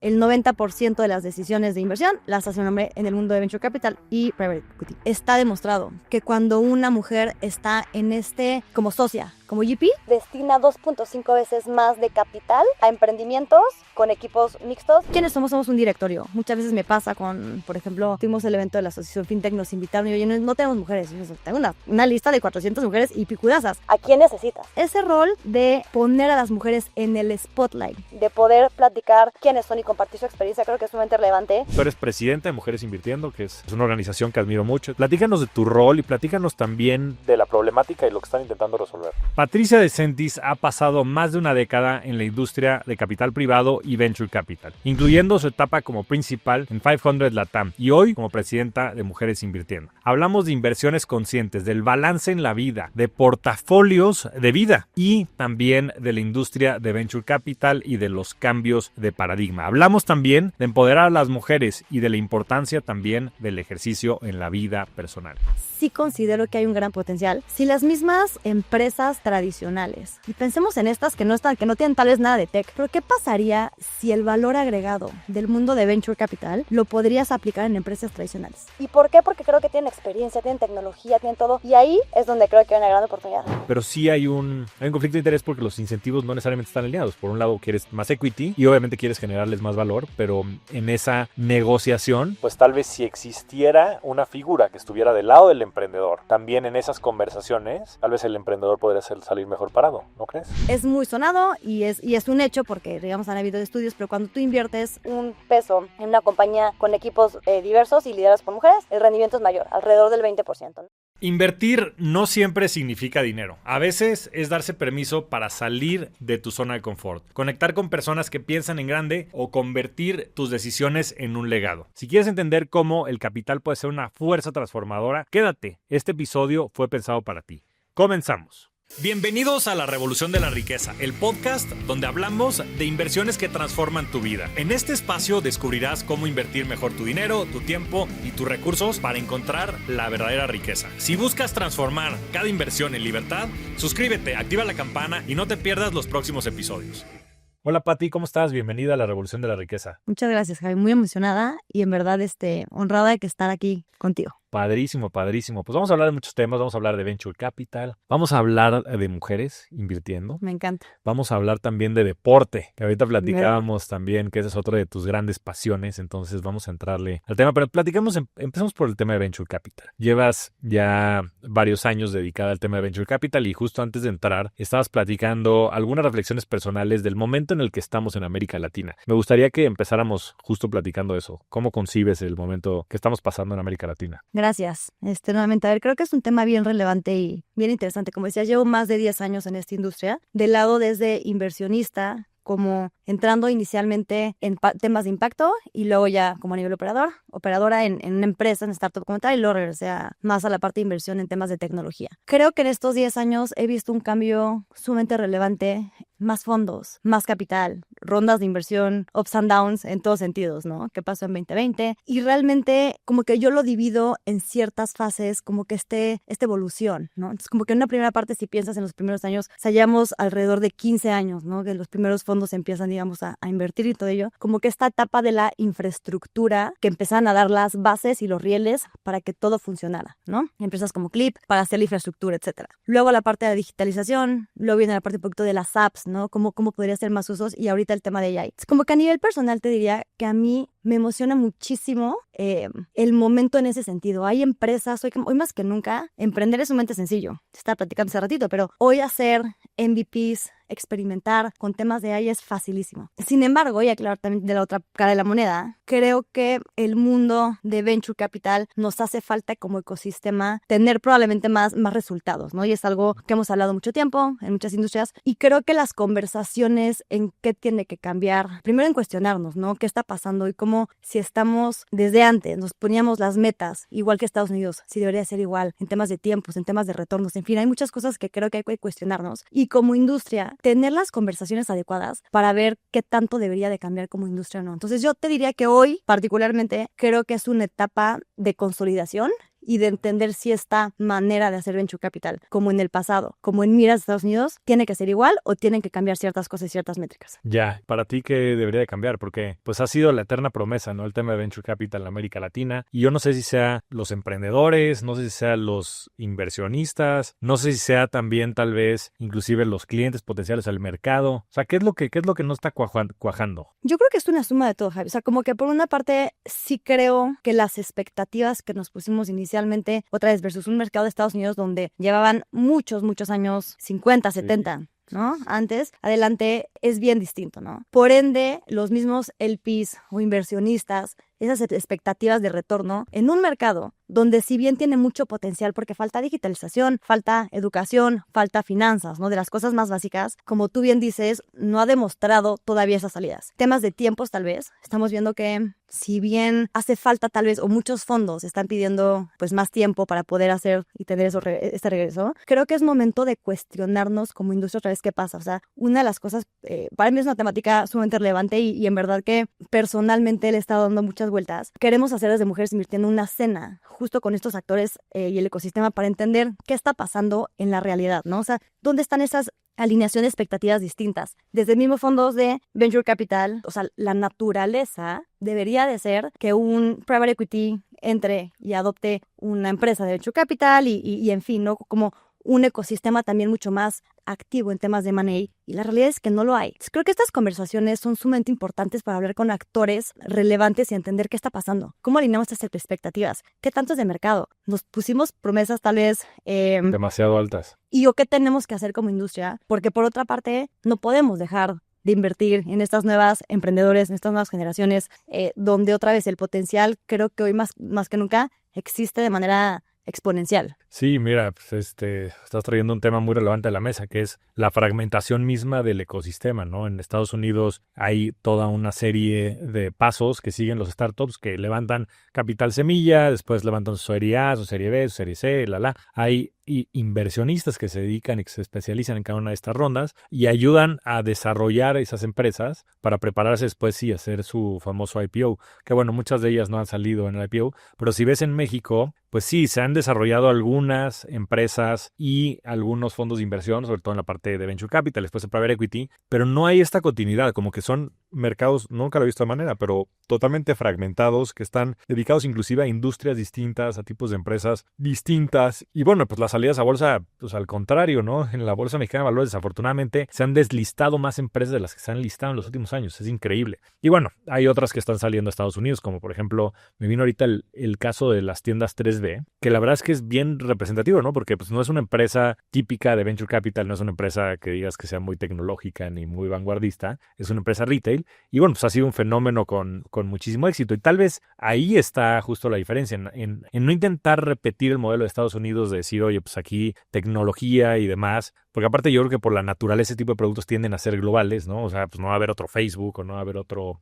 el 90% de las decisiones de inversión las hace un hombre en el mundo de Venture Capital y Private Equity. Está demostrado que cuando una mujer está en como socia, como GP, destina 2.5 veces más de capital a emprendimientos con equipos mixtos. ¿Quiénes somos? Somos un directorio. Muchas veces me pasa por ejemplo, tuvimos el evento de la Asociación FinTech, nos invitaron y oye, no tenemos mujeres. Yo tengo una lista de 400 mujeres y picudazas. ¿A quién necesitas? Ese rol de poner a las mujeres en el spotlight, de poder platicar quiénes son y compartir su experiencia, creo que es sumamente relevante. Tú eres presidenta de Mujeres Invirtiendo, que es una organización que admiro mucho. Platícanos de tu rol y platícanos también de la problemática y lo que están intentando resolver. Patricia DeSentis ha pasado más de una década en la industria de capital privado y venture capital, incluyendo su etapa como principal en 500 Latam y hoy como presidenta de Mujeres Invirtiendo. Hablamos de inversiones conscientes, del balance en la vida, de portafolios de vida y también de la industria de venture capital y de los cambios de paradigma. Hablamos también de empoderar a las mujeres y de la importancia también del ejercicio en la vida personal. Sí considero que hay un gran potencial. Si las mismas empresas tradicionales, y pensemos en estas que no tienen tal vez nada de tech, pero ¿qué pasaría si el valor agregado del mundo de venture capital lo podrías aplicar en empresas tradicionales? ¿Y por qué? Porque creo que tienen experiencia, tienen tecnología, tienen todo, y ahí es donde creo que hay una gran oportunidad. Pero sí hay un conflicto de interés porque los incentivos no necesariamente están alineados. Por un lado quieres más equity y obviamente quieres generarles más valor, pero en esa negociación, pues tal vez si existiera una figura que estuviera del lado del emprendedor, también en esas conversaciones, tal vez el emprendedor podría salir mejor parado, ¿no crees? Es muy sonado y es un hecho porque, digamos, han habido estudios, pero cuando tú inviertes un peso en una compañía con equipos diversos y liderados por mujeres, el rendimiento es mayor, alrededor del 20%, ¿no? Invertir no siempre significa dinero. A veces es darse permiso para salir de tu zona de confort, conectar con personas que piensan en grande o convertir tus decisiones en un legado. Si quieres entender cómo el capital puede ser una fuerza transformadora, quédate. Este episodio fue pensado para ti. Comenzamos. Bienvenidos a La Revolución de la Riqueza, el podcast donde hablamos de inversiones que transforman tu vida. En este espacio descubrirás cómo invertir mejor tu dinero, tu tiempo y tus recursos para encontrar la verdadera riqueza. Si buscas transformar cada inversión en libertad, suscríbete, activa la campana y no te pierdas los próximos episodios. Hola Pati, ¿cómo estás? Bienvenida a La Revolución de la Riqueza. Muchas gracias, Javi. Muy emocionada y en verdad honrada de estar aquí contigo. Padrísimo, padrísimo. Pues vamos a hablar de muchos temas. Vamos a hablar de Venture Capital. Vamos a hablar de mujeres invirtiendo. Me encanta. Vamos a hablar también de deporte, que ahorita platicábamos también, que esa es otra de tus grandes pasiones. Entonces vamos a entrarle al tema. Pero empecemos por el tema de Venture Capital. Llevas ya varios años dedicada al tema de Venture Capital y justo antes de entrar estabas platicando algunas reflexiones personales del momento en el que estamos en América Latina. Me gustaría que empezáramos justo platicando eso. ¿Cómo concibes el momento que estamos pasando en América Latina? Gracias. Nuevamente, a ver, creo que es un tema bien relevante y bien interesante. Como decía, llevo más de 10 años en esta industria, del lado desde inversionista, como entrando inicialmente en temas de impacto y luego ya como a nivel operadora en una empresa, en startup como tal, y luego regresé más a la parte de inversión en temas de tecnología. Creo que en estos 10 años he visto un cambio sumamente relevante, más fondos, más capital, rondas de inversión, ups and downs en todos sentidos, ¿no? ¿Qué pasó en 2020? Y realmente como que yo lo divido en ciertas fases, como que esta evolución, ¿no? Entonces como que en una primera parte, si piensas en los primeros años, hallamos alrededor de 15 años, ¿no? Que los primeros fondos empiezan, digamos, a invertir y todo ello. Como que esta etapa de la infraestructura que empiezan a dar las bases y los rieles para que todo funcionara, ¿no? Empresas como Clip para hacer la infraestructura, etcétera. Luego la parte de la digitalización, luego viene la parte un poquito de las apps, ¿no? Cómo podría ser más usos y ahorita el tema de AI. Es como que a nivel personal te diría que a mí me emociona muchísimo el momento en ese sentido. Hay empresas, hoy más que nunca, emprender es sumamente sencillo. Te estaba platicando hace ratito, pero hoy hacer MVPs, experimentar con temas de AI es facilísimo. Sin embargo, y aclarar también de la otra cara de la moneda, creo que el mundo de Venture Capital nos hace falta como ecosistema tener probablemente más resultados, ¿no? Y es algo que hemos hablado mucho tiempo en muchas industrias y creo que las conversaciones en qué tiene que cambiar, primero en cuestionarnos, ¿no? ¿Qué está pasando? Y cómo si estamos desde antes, nos poníamos las metas, igual que Estados Unidos, si debería ser igual, en temas de tiempos, en temas de retornos, en fin, hay muchas cosas que creo que hay que cuestionarnos. Y como industria, tener las conversaciones adecuadas para ver qué tanto debería de cambiar como industria o no. Entonces yo te diría que hoy, particularmente, creo que es una etapa de consolidación y de entender si esta manera de hacer venture capital, como en el pasado, como en miras de Estados Unidos, tiene que ser igual o tienen que cambiar ciertas cosas y ciertas métricas. Ya, para ti, ¿qué debería de cambiar? Porque pues ha sido la eterna promesa, ¿no? El tema de venture capital en América Latina. Y yo no sé si sea los emprendedores, no sé si sea los inversionistas, no sé si sea también tal vez inclusive los clientes potenciales al mercado. O sea, ¿qué es lo que no está cuajando? Yo creo que es una suma de todo, Javi. O sea, como que por una parte sí creo que las expectativas que nos pusimos inicialmente, otra vez versus un mercado de Estados Unidos donde llevaban muchos años, 50, 70, ¿no? Antes, adelante, es bien distinto, ¿no? Por ende, los mismos LPs o inversionistas, esas expectativas de retorno en un mercado donde si bien tiene mucho potencial porque falta digitalización, falta educación, falta finanzas, ¿no? De las cosas más básicas, como tú bien dices, no ha demostrado todavía esas salidas. Temas de tiempos tal vez, estamos viendo que si bien hace falta tal vez o muchos fondos están pidiendo pues más tiempo para poder hacer y tener este regreso, creo que es momento de cuestionarnos como industria otra vez qué pasa. O sea, una de las cosas, para mí es una temática sumamente relevante y en verdad que personalmente le he estado dando muchas vueltas. Queremos hacer desde Mujeres Invirtiendo una cena justo con estos actores y el ecosistema para entender qué está pasando en la realidad, ¿no? O sea, ¿dónde están esas alineación de expectativas distintas? Desde mismos fondos de Venture Capital, o sea, la naturaleza debería de ser que un private equity entre y adopte una empresa de Venture Capital y en fin, ¿no? Como un ecosistema también mucho más activo en temas de M&A, y la realidad es que no lo hay. Entonces, creo que estas conversaciones son sumamente importantes para hablar con actores relevantes y entender qué está pasando, cómo alineamos estas expectativas, qué tanto es de mercado, nos pusimos promesas tal vez demasiado altas. Y o qué tenemos que hacer como industria, porque por otra parte no podemos dejar de invertir en estas nuevas emprendedores, en estas nuevas generaciones, donde otra vez el potencial creo que hoy más que nunca existe de manera exponencial. Sí, mira, pues estás trayendo un tema muy relevante a la mesa, que es la fragmentación misma del ecosistema, ¿no? En Estados Unidos hay toda una serie de pasos que siguen los startups que levantan capital semilla, después levantan su serie A, su serie B, su serie C, Hay inversionistas que se dedican y que se especializan en cada una de estas rondas y ayudan a desarrollar esas empresas para prepararse después sí a hacer su famoso IPO, que bueno, muchas de ellas no han salido en el IPO, pero si ves en México, pues sí, se han desarrollado algunas empresas y algunos fondos de inversión, sobre todo en la parte de Venture Capital, después de Private Equity, pero no hay esta continuidad, como que son mercados, nunca lo he visto de manera, pero totalmente fragmentados, que están dedicados inclusive a industrias distintas, a tipos de empresas distintas. Y bueno, pues las salidas a bolsa, pues al contrario, ¿no? En la Bolsa Mexicana de Valores, desafortunadamente, se han deslistado más empresas de las que se han listado en los últimos años. Es increíble. Y bueno, hay otras que están saliendo a Estados Unidos, como por ejemplo, me vino ahorita el caso de las tiendas 3B, que la verdad es que es bien representativo, ¿no? Porque pues no es una empresa típica de Venture Capital, no es una empresa que digas que sea muy tecnológica ni muy vanguardista, es una empresa retail. Y bueno, pues ha sido un fenómeno con muchísimo éxito. Y tal vez ahí está justo la diferencia, en no intentar repetir el modelo de Estados Unidos de decir, oye, pues aquí tecnología y demás. Porque aparte yo creo que por la naturaleza ese tipo de productos tienden a ser globales, ¿no? O sea, pues no va a haber otro Facebook o no va a haber otro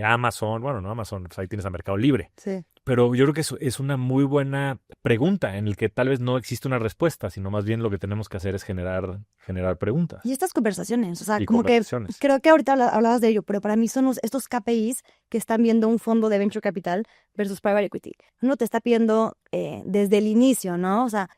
Amazon. Bueno, no Amazon, pues ahí tienes a Mercado Libre. Sí. Pero yo creo que es una muy buena pregunta en el que tal vez no existe una respuesta, sino más bien lo que tenemos que hacer es generar preguntas. Y estas conversaciones, o sea, Y como que creo que ahorita hablabas de ello, pero para mí son estos KPIs que están viendo un fondo de Venture Capital versus Private Equity. Uno te está pidiendo desde el inicio, ¿no? O sea,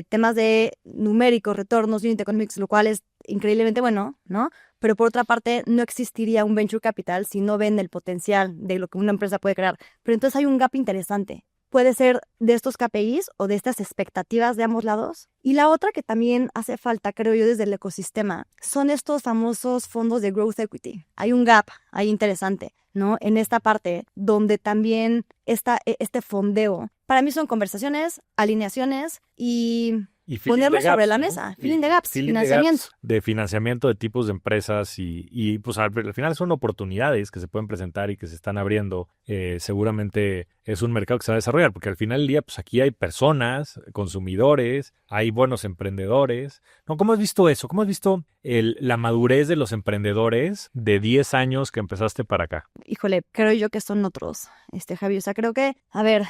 temas de numéricos, retornos, unit economics, lo cual es increíblemente bueno, ¿no? Pero por otra parte, no existiría un venture capital si no ven el potencial de lo que una empresa puede crear. Pero entonces hay un gap interesante. Puede ser de estos KPIs o de estas expectativas de ambos lados. Y la otra que también hace falta, creo yo, desde el ecosistema, son estos famosos fondos de growth equity. Hay un gap ahí interesante, ¿no? En esta parte donde también está este fondeo. Para mí son conversaciones, alineaciones y ponerlo sobre la mesa, filling the gaps, financiamiento. De financiamiento de tipos de empresas y pues al final son oportunidades que se pueden presentar y que se están abriendo. Seguramente es un mercado que se va a desarrollar, porque al final del día pues aquí hay personas, consumidores, hay buenos emprendedores. ¿No? ¿Cómo has visto eso? ¿Cómo has visto la madurez de los emprendedores de 10 años que empezaste para acá? Híjole, creo yo que son otros, Javi. O sea, creo que, a ver,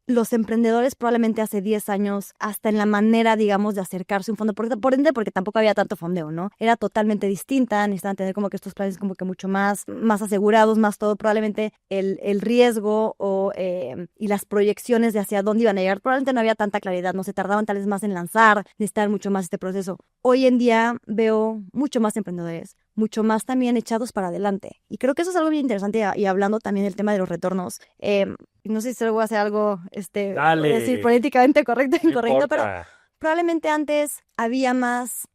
los emprendedores probablemente hace 10 años, hasta en la manera, digamos, de acercarse a un fondo, por ende, porque tampoco había tanto fondeo, ¿no? Era totalmente distinta, necesitaban tener como que estos planes como que mucho más asegurados, más todo. Probablemente el riesgo y las proyecciones de hacia dónde iban a llegar, probablemente no había tanta claridad, no se tardaban tal vez más en lanzar, necesitaban mucho más este proceso. Hoy en día veo mucho más emprendedores, mucho más también echados para adelante. Y creo que eso es algo bien interesante, y hablando también del tema de los retornos. No sé si voy a hacer algo, Dale. decir políticamente correcto o No incorrecto, importa. pero probablemente antes había más,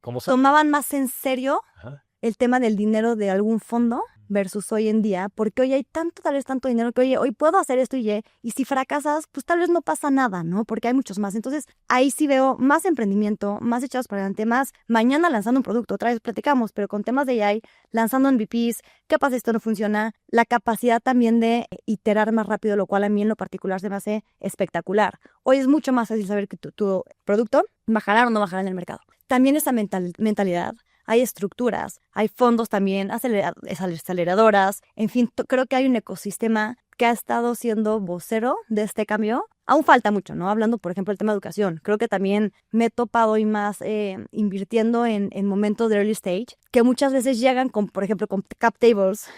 ¿Cómo tomaban más en serio Ajá. el tema del dinero de algún fondo versus hoy en día, porque hoy hay tal vez tanto dinero que, oye, hoy puedo hacer esto y si fracasas, pues tal vez no pasa nada, ¿no? Porque hay muchos más. Entonces, ahí sí veo más emprendimiento, más echados para adelante, más mañana lanzando un producto, otra vez platicamos, pero con temas de AI, lanzando MVPs, qué pasa si esto no funciona, la capacidad también de iterar más rápido, lo cual a mí en lo particular se me hace espectacular. Hoy es mucho más fácil saber que tu producto bajará o no bajará en el mercado. También esa mentalidad. Hay estructuras, hay fondos también, aceleradoras, en fin, creo que hay un ecosistema que ha estado siendo vocero de este cambio. Aún falta mucho, ¿no? Hablando, por ejemplo, del tema de educación. Creo que también me he topado hoy más invirtiendo en momentos de early stage, que muchas veces llegan con, por ejemplo, con cap tables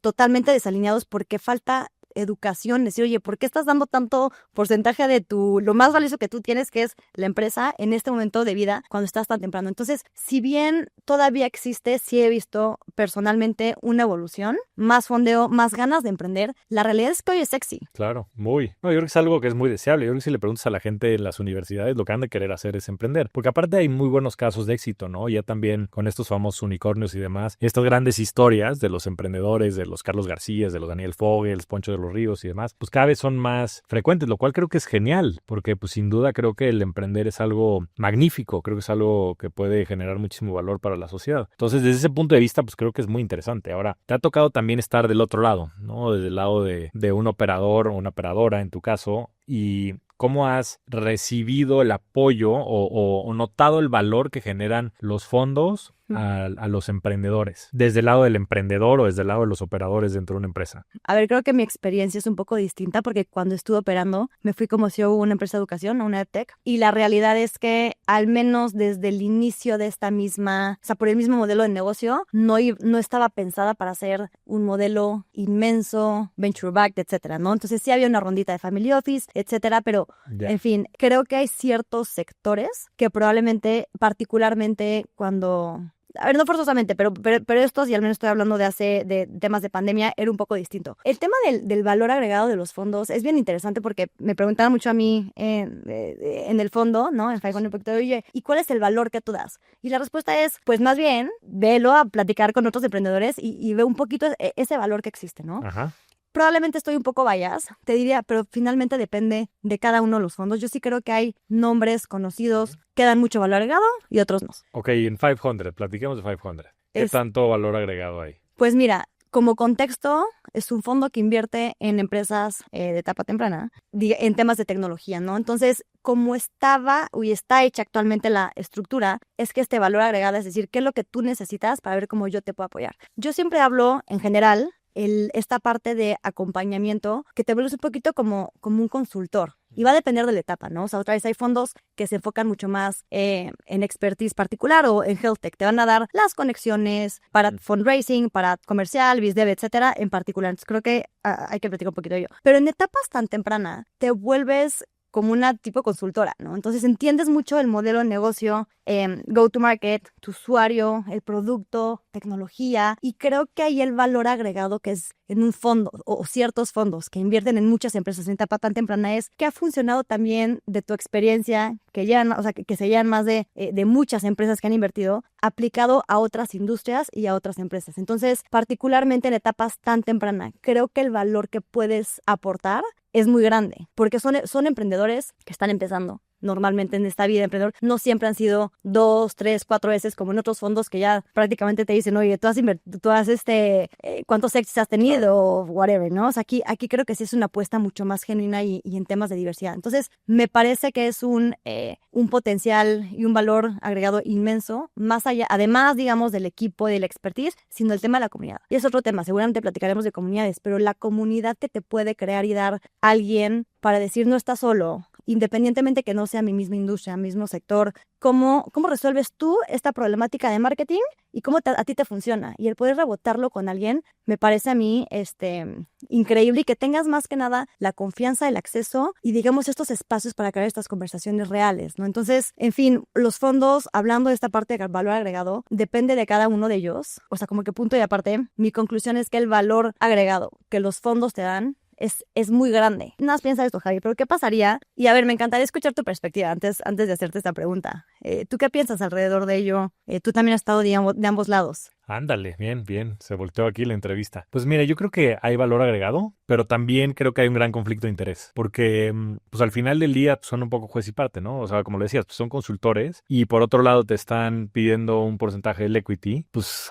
totalmente desalineados porque falta educación, decir, oye, ¿por qué estás dando tanto porcentaje de lo más valioso que tú tienes, que es la empresa, en este momento de vida, cuando estás tan temprano? Entonces, si bien todavía existe, sí he visto personalmente una evolución, más fondeo, más ganas de emprender. La realidad es que hoy es sexy. Claro, muy. No, yo creo que es algo que es muy deseable. Yo creo que si le preguntas a la gente en las universidades, lo que han de querer hacer es emprender. Porque aparte hay muy buenos casos de éxito, ¿no? Ya también con estos famosos unicornios y demás, estas grandes historias de los emprendedores, de los Carlos García, de los Daniel Fogels, Poncho de los Ríos y demás, pues cada vez son más frecuentes, lo cual creo que es genial, porque pues sin duda creo que el emprender es algo magnífico, creo que es algo que puede generar muchísimo valor para la sociedad. Entonces, desde ese punto de vista, pues creo que es muy interesante. Ahora, te ha tocado también estar del otro lado, ¿no? Desde el lado de un operador o una operadora, en tu caso, y ¿cómo has recibido el apoyo o notado el valor que generan los fondos a los emprendedores? ¿Desde el lado del emprendedor o desde el lado de los operadores dentro de una empresa? A ver, creo que mi experiencia es un poco distinta porque cuando estuve operando me fui como CEO de una empresa de educación, una EdTech, y la realidad es que al menos desde el inicio de esta misma, o sea, por el mismo modelo de negocio, no estaba pensada para hacer un modelo inmenso, venture-backed, etcétera, ¿no? Entonces sí había una rondita de family office, etcétera, pero en fin, creo que hay ciertos sectores que probablemente, particularmente cuando... A ver, no forzosamente, pero estos, y al menos estoy hablando de temas de pandemia, era un poco distinto. El tema del valor agregado de los fondos es bien interesante porque me preguntaban mucho a mí en el fondo, ¿no? En 500, oye, ¿y cuál es el valor que tú das? Y la respuesta es, pues más bien, velo a platicar con otros emprendedores y ve un poquito ese valor que existe, ¿no? Ajá. Probablemente estoy un poco bias, te diría, pero finalmente depende de cada uno de los fondos. Yo sí creo que hay nombres conocidos que dan mucho valor agregado y otros no. Ok, en 500, platiquemos de 500. ¿Qué tanto valor agregado hay? Pues mira, como contexto, es un fondo que invierte en empresas de etapa temprana, en temas de tecnología, ¿no? Entonces, como está hecha actualmente la estructura, es que este valor agregado, es decir, qué es lo que tú necesitas para ver cómo yo te puedo apoyar. Yo siempre hablo, en general, esta parte de acompañamiento, que te vuelves un poquito como un consultor. Y va a depender de la etapa, ¿no? O sea, otra vez hay fondos que se enfocan mucho más en expertise particular o en health tech. Te van a dar las conexiones para fundraising, para comercial, bizdev, etcétera, en particular. Entonces creo que hay que platicar un poquito de ello. Pero en etapas tan tempranas, te vuelves como una tipo consultora, ¿no? Entonces entiendes mucho el modelo de negocio, go to market, tu usuario, el producto, tecnología, y creo que ahí el valor agregado que es en un fondo o ciertos fondos que invierten en muchas empresas en etapa tan temprana es que ha funcionado también de tu experiencia, que llevan, o sea, que se llevan más de muchas empresas que han invertido, aplicado a otras industrias y a otras empresas. Entonces, particularmente en etapas tan tempranas, creo que el valor que puedes aportar es muy grande, porque son emprendedores que están empezando, normalmente en esta vida de emprendedor, no siempre han sido 2, 3, 4 veces como en otros fondos que ya prácticamente te dicen, oye, ¿cuántos éxitos has tenido? O whatever, ¿no? O sea, aquí creo que sí es una apuesta mucho más genuina y en temas de diversidad. Entonces, me parece que es un potencial y un valor agregado inmenso, más allá, además, digamos, del equipo y del expertise, sino el tema de la comunidad. Y es otro tema, seguramente platicaremos de comunidades, pero la comunidad que te puede crear y dar alguien para decir no estás solo, independientemente que no sea mi misma industria, mismo sector, ¿cómo resuelves tú esta problemática de marketing y cómo a ti te funciona? Y el poder rebotarlo con alguien me parece a mí increíble, y que tengas más que nada la confianza, el acceso y digamos estos espacios para crear estas conversaciones reales, ¿no? Entonces, en fin, los fondos, hablando de esta parte de valor agregado, depende de cada uno de ellos. O sea, como que punto y aparte, mi conclusión es que el valor agregado que los fondos te dan es muy grande. Nada más piensa esto, Javi, pero ¿qué pasaría? Y a ver, me encantaría escuchar tu perspectiva antes de hacerte esta pregunta. ¿Tú qué piensas alrededor de ello? Tú también has estado de ambos lados. Ándale, bien, se volteó aquí la entrevista. Pues mira, yo creo que hay valor agregado, pero también creo que hay un gran conflicto de interés, porque pues al final del día son un poco juez y parte, ¿no? O sea, como le decías, pues son consultores y por otro lado te están pidiendo un porcentaje del equity, pues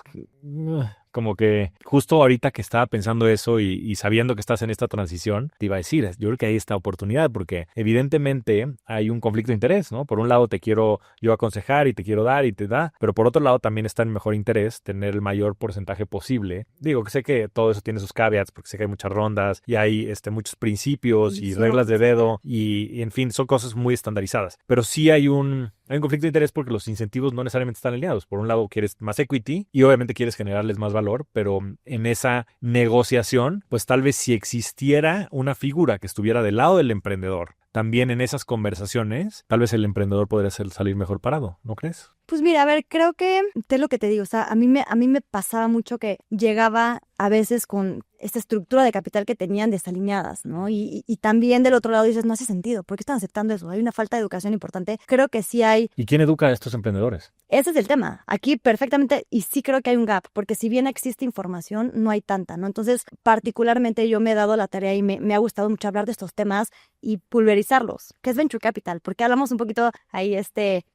como que justo ahorita que estaba pensando eso y sabiendo que estás en esta transición, te iba a decir, yo creo que hay esta oportunidad, porque evidentemente hay un conflicto de interés, ¿no? Por un lado te quiero yo aconsejar y te quiero dar y te da, pero por otro lado también está en mejor interés tener el mayor porcentaje posible. Digo que sé que todo eso tiene sus caveats, porque sé que hay muchas rondas y hay muchos principios y reglas de dedo y en fin, son cosas muy estandarizadas, pero sí hay un conflicto de interés porque los incentivos no necesariamente están alineados. Por un lado quieres más equity y obviamente quieres generarles más valor, pero en esa negociación, pues tal vez si existiera una figura que estuviera del lado del emprendedor, también en esas conversaciones, tal vez el emprendedor podría salir mejor parado, ¿no crees? Pues mira, a ver, creo que es lo que te digo, o sea, a mí me pasaba mucho que llegaba a veces con esta estructura de capital que tenían desalineadas, ¿no? Y también del otro lado dices, no hace sentido, ¿por qué están aceptando eso? Hay una falta de educación importante. Creo que sí hay. ¿Y quién educa a estos emprendedores? Ese es el tema. Aquí perfectamente, y sí creo que hay un gap, porque si bien existe información, no hay tanta, ¿no? Entonces, particularmente yo me he dado la tarea y me ha gustado mucho hablar de estos temas y pulverizarlos, que es Venture Capital, porque hablamos un poquito ahí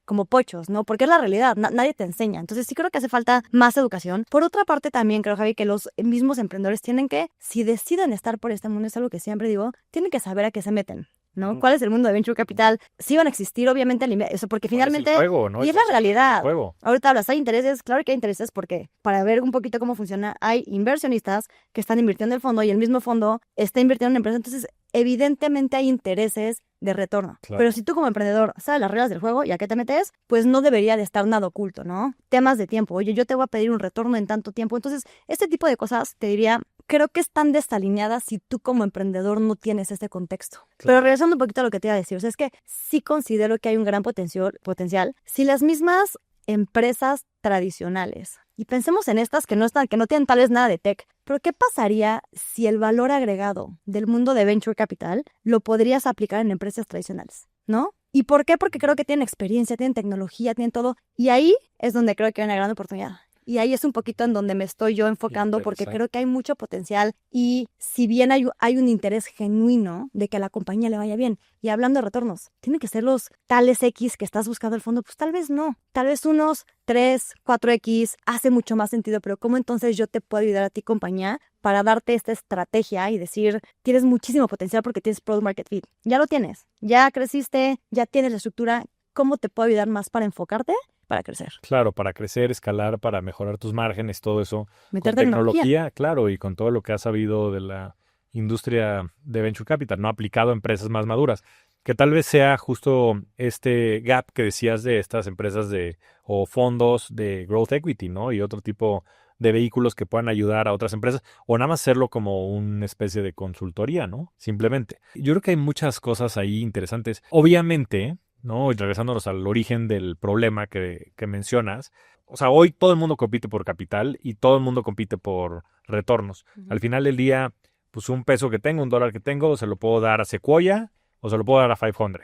como pochos, ¿no? Porque es la realidad, nadie te enseña. Entonces sí creo que hace falta más educación. Por otra parte también creo, Javi, que los mismos emprendedores tienen que, si deciden estar por este mundo, es algo que siempre digo, tienen que saber a qué se meten, ¿no? ¿Cuál es el mundo de Venture Capital? Sí van a existir, obviamente, eso porque finalmente. Es el juego, ¿no? Y es la realidad. Juego. Ahorita hablas, hay intereses, claro que hay intereses, porque para ver un poquito cómo funciona, hay inversionistas que están invirtiendo en el fondo y el mismo fondo está invirtiendo en una empresa. Entonces, evidentemente hay intereses de retorno. Claro. Pero si tú como emprendedor sabes las reglas del juego y a qué te metes, pues no debería de estar nada oculto, ¿no? Temas de tiempo. Oye, yo te voy a pedir un retorno en tanto tiempo. Entonces, este tipo de cosas, te diría, creo que están desalineadas si tú como emprendedor no tienes este contexto. Claro. Pero regresando un poquito a lo que te iba a decir, o sea, es que sí considero que hay un gran potencial si las mismas empresas tradicionales, y pensemos en estas que no tienen tal vez nada de tech, pero ¿qué pasaría si el valor agregado del mundo de Venture Capital lo podrías aplicar en empresas tradicionales, ¿no? ¿Y por qué? Porque creo que tienen experiencia, tienen tecnología, tienen todo, y ahí es donde creo que hay una gran oportunidad. Y ahí es un poquito en donde me estoy yo enfocando, porque creo que hay mucho potencial y si bien hay un interés genuino de que a la compañía le vaya bien, y hablando de retornos, ¿tienen que ser los tales X que estás buscando al fondo? Pues tal vez no, tal vez unos 3, 4X hace mucho más sentido, pero ¿cómo entonces yo te puedo ayudar a ti, compañía, para darte esta estrategia y decir, tienes muchísimo potencial porque tienes Product Market Fit? Ya lo tienes, ya creciste, ya tienes la estructura, ¿cómo te puedo ayudar más para enfocarte? Para crecer. Claro, para crecer, escalar, para mejorar tus márgenes, todo eso. Meter con tecnología, claro, y con todo lo que has sabido de la industria de Venture Capital, ¿no? Aplicado a empresas más maduras. Que tal vez sea justo este gap que decías de estas empresas o fondos de growth equity, ¿no? Y otro tipo de vehículos que puedan ayudar a otras empresas, o nada más hacerlo como una especie de consultoría, ¿no? Simplemente. Yo creo que hay muchas cosas ahí interesantes. Obviamente, ¿no? Y regresándonos al origen del problema que mencionas, o sea, hoy todo el mundo compite por capital y todo el mundo compite por retornos. Uh-huh. Al final del día, pues un peso que tengo, $1 que tengo, se lo puedo dar a Sequoia o se lo puedo dar a 500.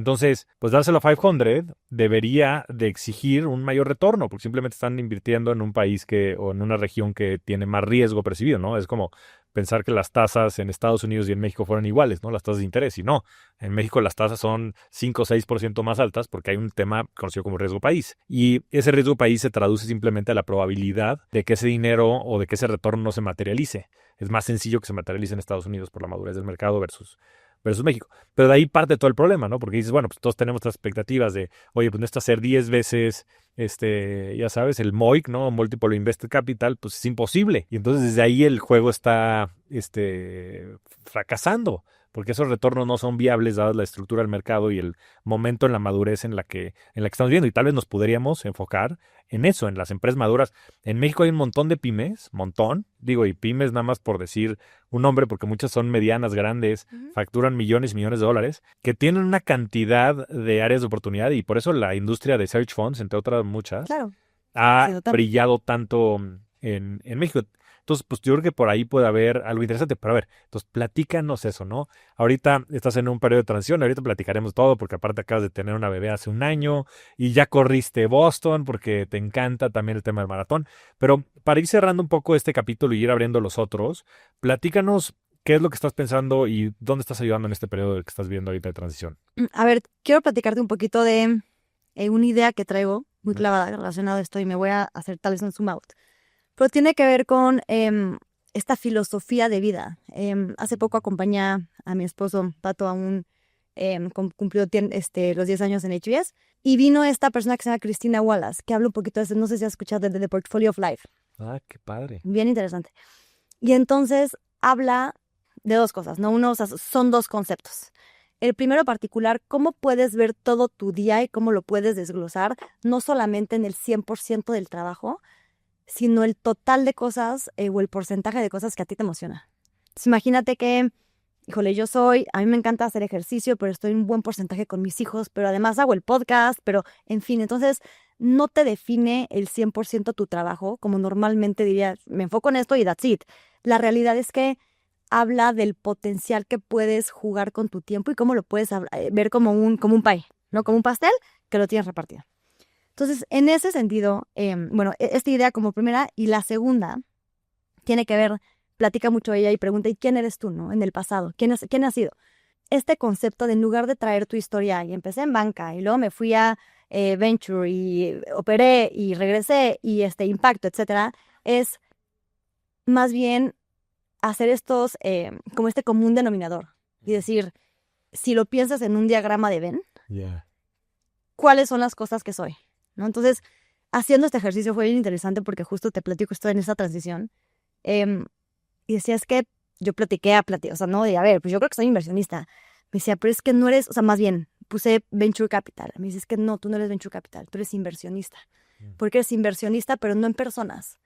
Entonces, pues dárselo a 500 debería de exigir un mayor retorno, porque simplemente están invirtiendo en un país o en una región que tiene más riesgo percibido, ¿no? Es como pensar que las tasas en Estados Unidos y en México fueran iguales, ¿no? Las tasas de interés. Y no, en México las tasas son 5 o 6% más altas porque hay un tema conocido como riesgo país. Y ese riesgo país se traduce simplemente a la probabilidad de que ese dinero o de que ese retorno no se materialice. Es más sencillo que se materialice en Estados Unidos por la madurez del mercado versus México. Pero de ahí parte todo el problema, ¿no? Porque dices, bueno, pues todos tenemos estas expectativas de, oye, pues no está hacer 10 veces, ya sabes, el MOIC, ¿no? Multiple Invested Capital, pues es imposible. Y entonces desde ahí el juego está, fracasando, porque esos retornos no son viables dadas la estructura del mercado y el momento en la madurez en la que estamos viendo. Y tal vez nos podríamos enfocar en eso, en las empresas maduras. En México hay un montón de pymes, y pymes nada más por decir un nombre, porque muchas son medianas, grandes, facturan millones y millones de dólares, que tienen una cantidad de áreas de oportunidad y por eso la industria de search funds, entre otras muchas, Claro. ha brillado tanto en México. Entonces, pues yo creo que por ahí puede haber algo interesante. Pero a ver, entonces platícanos eso, ¿no? Ahorita estás en un periodo de transición, ahorita platicaremos todo, porque aparte acabas de tener una bebé hace un año y ya corriste Boston porque te encanta también el tema del maratón. Pero para ir cerrando un poco este capítulo y ir abriendo los otros, platícanos qué es lo que estás pensando y dónde estás ayudando en este periodo que estás viendo ahorita de transición. A ver, quiero platicarte un poquito de una idea que traigo muy clavada relacionada a esto y me voy a hacer tal vez un zoom out. Pero tiene que ver con esta filosofía de vida. Hace poco acompañé a mi esposo, Pato, cumplió los 10 años en HBS, y vino esta persona que se llama Christina Wallace, que habla un poquito de eso, no sé si has escuchado de The Portfolio of Life. Ah, qué padre. Bien interesante. Y entonces habla de dos cosas, ¿no? Uno, o sea, son dos conceptos. El primero particular, cómo puedes ver todo tu día y cómo lo puedes desglosar, no solamente en el 100% del trabajo, sino el total de cosas o el porcentaje de cosas que a ti te emociona. Entonces, imagínate que, híjole, a mí me encanta hacer ejercicio, pero estoy en un buen porcentaje con mis hijos, pero además hago el podcast, pero en fin, entonces no te define el 100% tu trabajo, como normalmente diría, me enfoco en esto y that's it. La realidad es que habla del potencial que puedes jugar con tu tiempo y cómo lo puedes ver como un pie, ¿no? Como un pastel que lo tienes repartido. Entonces, en ese sentido, esta idea como primera, y la segunda tiene que ver, platica mucho ella y pregunta, ¿y quién eres tú, no? En el pasado, ¿quién has sido? Este concepto de en lugar de traer tu historia, y empecé en banca, y luego me fui a Venture, y operé, y regresé, y impacto, etcétera, es más bien hacer estos, como este común denominador, y decir, si lo piensas en un diagrama de Venn, ¿cuáles son las cosas que soy? ¿No? Entonces, haciendo este ejercicio fue bien interesante porque justo te platico, estoy en esa transición. Y decía, es que yo o sea, no, de a ver, pues yo creo que soy inversionista. Me decía, pero es que no eres, o sea, más bien, puse Venture Capital. Me dice, es que no, tú no eres Venture Capital, tú eres inversionista. Porque eres inversionista, pero no en personas.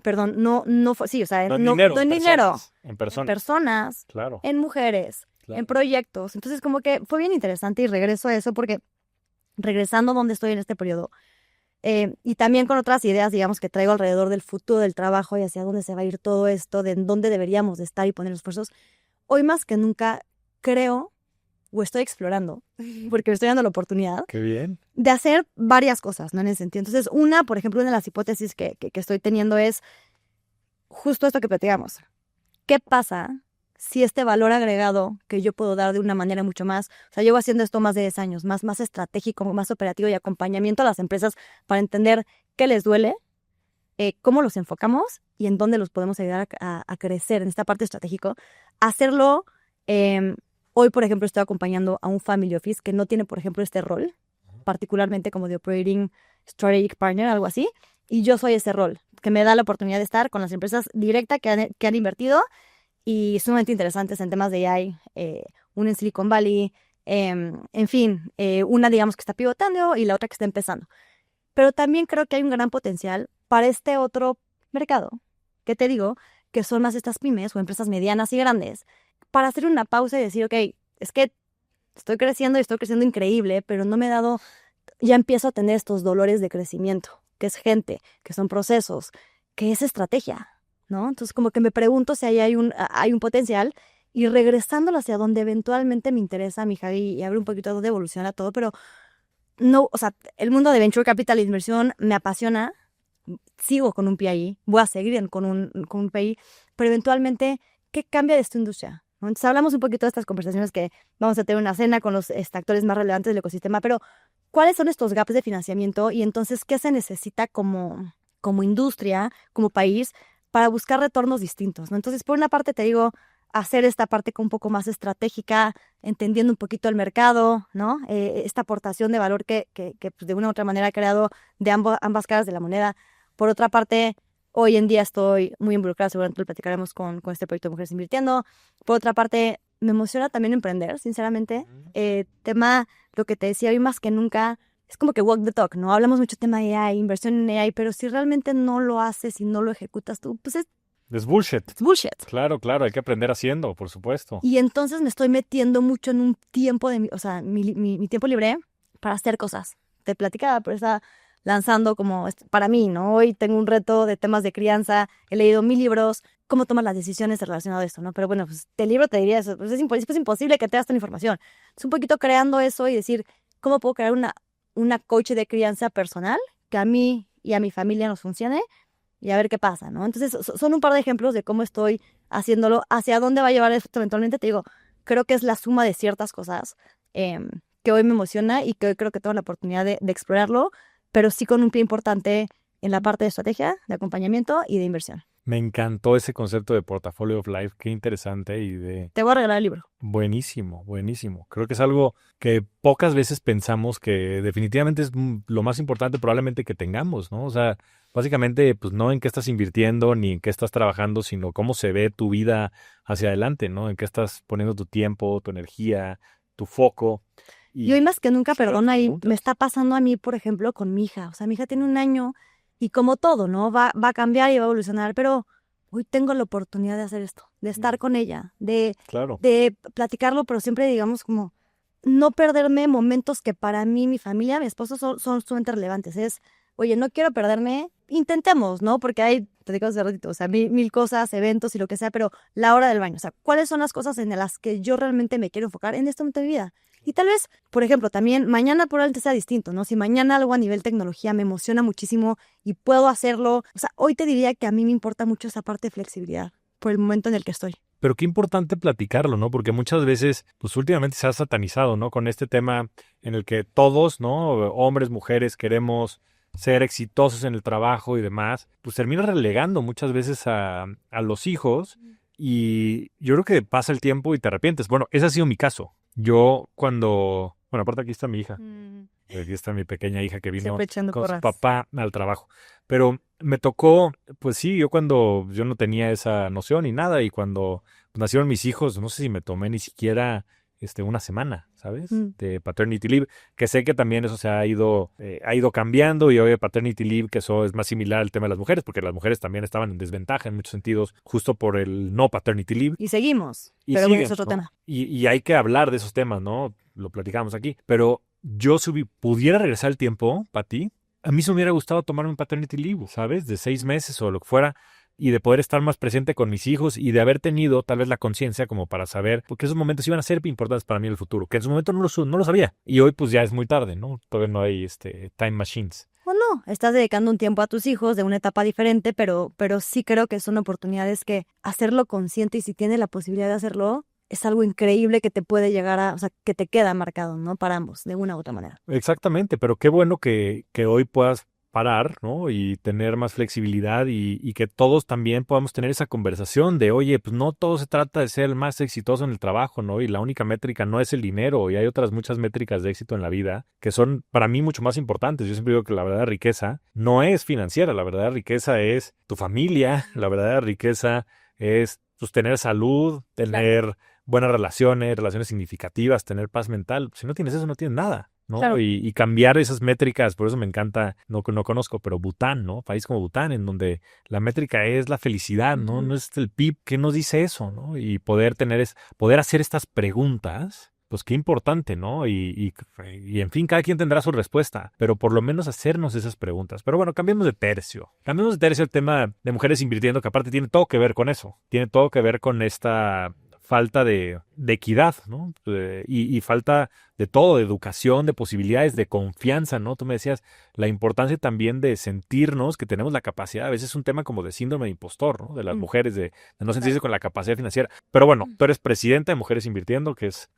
Perdón, no, sí, o sea, no en dinero. En personas. En personas, claro. En mujeres, claro. En proyectos. Entonces, como que fue bien interesante y regreso a eso porque regresando donde estoy en este periodo, y también con otras ideas, digamos, que traigo alrededor del futuro del trabajo y hacia dónde se va a ir todo esto, de en dónde deberíamos de estar y poner esfuerzos, hoy más que nunca creo, o estoy explorando, porque me estoy dando la oportunidad. Qué bien. De hacer varias cosas, ¿no? En ese sentido. Entonces, por ejemplo, una de las hipótesis que estoy teniendo es justo esto que platicamos. ¿Qué pasa si este valor agregado que yo puedo dar de una manera mucho más, o sea, llevo haciendo esto más de 10 años, más estratégico, más operativo y acompañamiento a las empresas para entender qué les duele, cómo los enfocamos y en dónde los podemos ayudar a crecer en esta parte estratégico? Hacerlo, hoy, por ejemplo, estoy acompañando a un family office que no tiene, por ejemplo, este rol, particularmente como de Operating Strategic Partner, algo así, y yo soy ese rol, que me da la oportunidad de estar con las empresas directas que han invertido y sumamente interesantes en temas de AI, una en Silicon Valley, en fin, una digamos que está pivotando y la otra que está empezando. Pero también creo que hay un gran potencial para este otro mercado, que te digo, que son más estas pymes o empresas medianas y grandes, para hacer una pausa y decir, ok, es que estoy creciendo increíble, pero no me he dado, ya empiezo a tener estos dolores de crecimiento, que es gente, que son procesos, que es estrategia, ¿no? Entonces como que me pregunto si ahí hay un potencial y regresándolo hacia donde eventualmente me interesa, mi Javi, y a ver un poquito dónde evoluciona todo, pero no, o sea, el mundo de Venture Capital e inversión me apasiona, sigo con un pie ahí, voy a seguir con un pie ahí, pero eventualmente, ¿qué cambia de esta industria? ¿No? Entonces hablamos un poquito de estas conversaciones que vamos a tener una cena con los actores más relevantes del ecosistema, pero ¿cuáles son estos gaps de financiamiento? Y entonces, ¿qué se necesita como industria, como país, para buscar retornos distintos, ¿no? Entonces, por una parte te digo, hacer esta parte un poco más estratégica, entendiendo un poquito el mercado, ¿no? Esta aportación de valor que pues, de una u otra manera ha creado de ambas caras de la moneda. Por otra parte, hoy en día estoy muy involucrada, seguramente lo platicaremos con este proyecto de Mujeres Invirtiendo. Por otra parte, me emociona también emprender, sinceramente. Tema, lo que te decía hoy más que nunca, es como que walk the talk, ¿no? Hablamos mucho tema de AI, inversión en AI, pero si realmente no lo haces y no lo ejecutas tú, pues Es bullshit. es bullshit. Claro, hay que aprender haciendo, por supuesto. Y entonces me estoy metiendo mucho en un tiempo o sea, mi tiempo libre para hacer cosas. Te platicaba, pero está lanzando como, para mí, ¿no? Hoy tengo un reto de temas de crianza, he leído 1000 libros, cómo tomas las decisiones relacionadas a esto, ¿no? Pero bueno, pues el libro te diría eso, pues es imposible que te das tanta información. Es un poquito creando eso y decir, ¿cómo puedo crear una coach de crianza personal que a mí y a mi familia nos funcione? Y a ver qué pasa, ¿no? Entonces, son un par de ejemplos de cómo estoy haciéndolo, hacia dónde va a llevar esto eventualmente. Te digo, creo que es la suma de ciertas cosas que hoy me emociona y que hoy creo que tengo la oportunidad de explorarlo, pero sí con un pie importante en la parte de estrategia, de acompañamiento y de inversión. Me encantó ese concepto de Portfolio of Life, qué interesante y de... Te voy a regalar el libro. Buenísimo, buenísimo. Creo que es algo que pocas veces pensamos que definitivamente es lo más importante probablemente que tengamos, ¿no? O sea, básicamente, pues no en qué estás invirtiendo ni en qué estás trabajando, sino cómo se ve tu vida hacia adelante, ¿no? En qué estás poniendo tu tiempo, tu energía, tu foco. Y hoy más que nunca, perdona, y preguntas. me está pasando a mí, por ejemplo, con mi hija. O sea, mi hija tiene 1 año y como todo, ¿no? Va a cambiar y va a evolucionar, pero hoy tengo la oportunidad de hacer esto, de estar con ella, Claro. de platicarlo, pero siempre, digamos, como no perderme momentos que para mí, mi familia, mi esposo son sumamente relevantes. Es, oye, no quiero perderme, intentemos, ¿no? Porque hay, te digo hace ratito, o sea, mil cosas, eventos y lo que sea, pero la hora del baño, o sea, ¿cuáles son las cosas en las que yo realmente me quiero enfocar en este momento de mi vida? Y tal vez, por ejemplo, también mañana probablemente sea distinto, ¿no? Si mañana algo a nivel tecnología me emociona muchísimo y puedo hacerlo, o sea, hoy te diría que a mí me importa mucho esa parte de flexibilidad por el momento en el que estoy. Pero qué importante platicarlo, ¿no? Porque muchas veces, pues últimamente se ha satanizado, ¿no? Con este tema en el que todos, ¿no? Hombres, mujeres, queremos ser exitosos en el trabajo y demás, pues termina relegando muchas veces a los hijos y yo creo que pasa el tiempo y te arrepientes. Bueno, ese ha sido mi caso. Yo cuando... Bueno, aparte aquí está mi hija. Aquí está mi pequeña hija que vino Siempre echando con su porras. papá al trabajo. Pero me tocó, pues sí, yo no tenía esa noción ni nada. Y cuando nacieron mis hijos, no sé si me tomé ni siquiera una semana, ¿sabes? De paternity leave, que sé que también eso se ha ido cambiando y hoy paternity leave, que eso es más similar al tema de las mujeres, porque las mujeres también estaban en desventaja en muchos sentidos, justo por el no paternity leave. Y seguimos, Y pero bueno, siguen, es otro ¿no? tema. Y hay que hablar de esos temas, ¿no? Lo platicamos aquí. Pero yo si pudiera regresar el tiempo, Pati, a mí se me hubiera gustado tomarme un paternity leave, ¿sabes? De 6 meses o lo que fuera, y de poder estar más presente con mis hijos y de haber tenido tal vez la conciencia como para saber, porque esos momentos iban a ser importantes para mí en el futuro, que en su momento no lo sabía. Y hoy pues ya es muy tarde, ¿no? Todavía no hay time machines. O no, estás dedicando un tiempo a tus hijos de una etapa diferente, pero sí creo que son oportunidades que hacerlo consciente y si tienes la posibilidad de hacerlo, es algo increíble que te puede llegar o sea, que te queda marcado, ¿no? Para ambos, de una u otra manera. Exactamente, pero qué bueno que hoy puedas parar, ¿no? Y tener más flexibilidad y que todos también podamos tener esa conversación de, oye, pues no todo se trata de ser el más exitoso en el trabajo, ¿no? Y la única métrica no es el dinero y hay otras muchas métricas de éxito en la vida que son para mí mucho más importantes. Yo siempre digo que la verdadera riqueza no es financiera, la verdadera riqueza es tu familia, la verdadera riqueza es pues, tener salud, tener buenas relaciones significativas, tener paz mental. Si no tienes eso, no tienes nada, ¿no? Claro. Y cambiar esas métricas, por eso me encanta, no conozco, pero Bután, ¿no? País como Bután, en donde la métrica es la felicidad, ¿no? No es el PIB, ¿qué nos dice eso, no? Y poder hacer estas preguntas, pues qué importante, ¿no? Y en fin, cada quien tendrá su respuesta, pero por lo menos hacernos esas preguntas. Pero bueno, cambiemos de tercio. Cambiemos de tercio el tema de mujeres invirtiendo, que aparte tiene todo que ver con eso. Tiene todo que ver con esta falta de equidad, ¿no? Y falta de todo, de educación, de posibilidades, de confianza, ¿no? Tú me decías la importancia también de sentirnos que tenemos la capacidad, a veces es un tema como de síndrome de impostor, ¿no? De las mujeres, de no sentirse con la capacidad financiera. Pero bueno, tú eres presidenta de Mujeres Invirtiendo, que es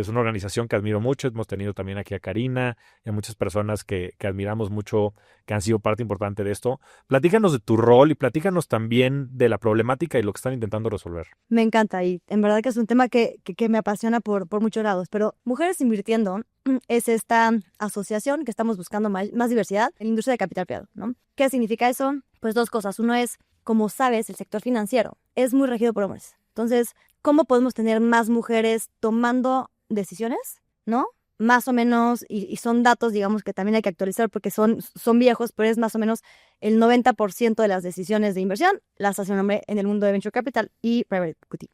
una organización que admiro mucho. Hemos tenido también aquí a Karina y a muchas personas que admiramos mucho, que han sido parte importante de esto. Platícanos de tu rol y platícanos también de la problemática y lo que están intentando resolver. Me encanta y en verdad que es un tema que me apasiona por muchos lados, pero Mujeres Invirtiendo es esta asociación que estamos buscando más diversidad en la industria de capital privado, ¿no? ¿Qué significa eso? Pues dos cosas. Uno es, como sabes, el sector financiero es muy regido por hombres. Entonces, ¿cómo podemos tener más mujeres tomando decisiones, ¿no? Más o menos, y son datos, digamos, que también hay que actualizar porque son viejos, pero es más o menos el 90% de las decisiones de inversión las hace un hombre en el mundo de Venture Capital y Private Equity.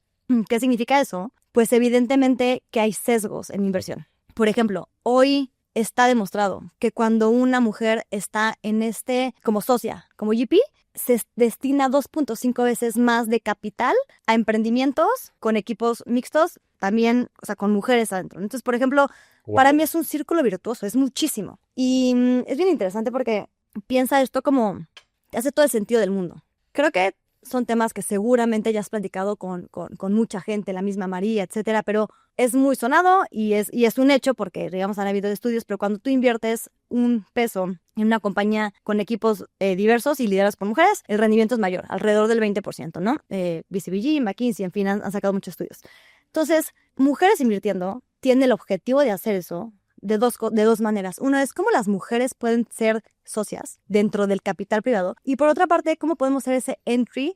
¿Qué significa eso? Pues evidentemente que hay sesgos en inversión. Por ejemplo, hoy está demostrado que cuando una mujer está en como socia, como GP, se destina 2.5 veces más de capital a emprendimientos con equipos mixtos, también, o sea, con mujeres adentro. Entonces, por ejemplo, para mí es un círculo virtuoso, es muchísimo. Y es bien interesante porque piensa esto como, hace todo el sentido del mundo. Creo que son temas que seguramente ya has platicado con mucha gente, la misma María, etcétera, pero es muy sonado y es un hecho porque, digamos, han habido estudios, pero cuando tú inviertes un peso en una compañía con equipos diversos y liderados por mujeres, el rendimiento es mayor, alrededor del 20%, ¿no? BCBG, McKinsey, en fin, han sacado muchos estudios. Entonces, Mujeres Invirtiendo tiene el objetivo de hacer eso de dos maneras. Una es cómo las mujeres pueden ser socias dentro del capital privado y por otra parte, cómo podemos hacer ese entry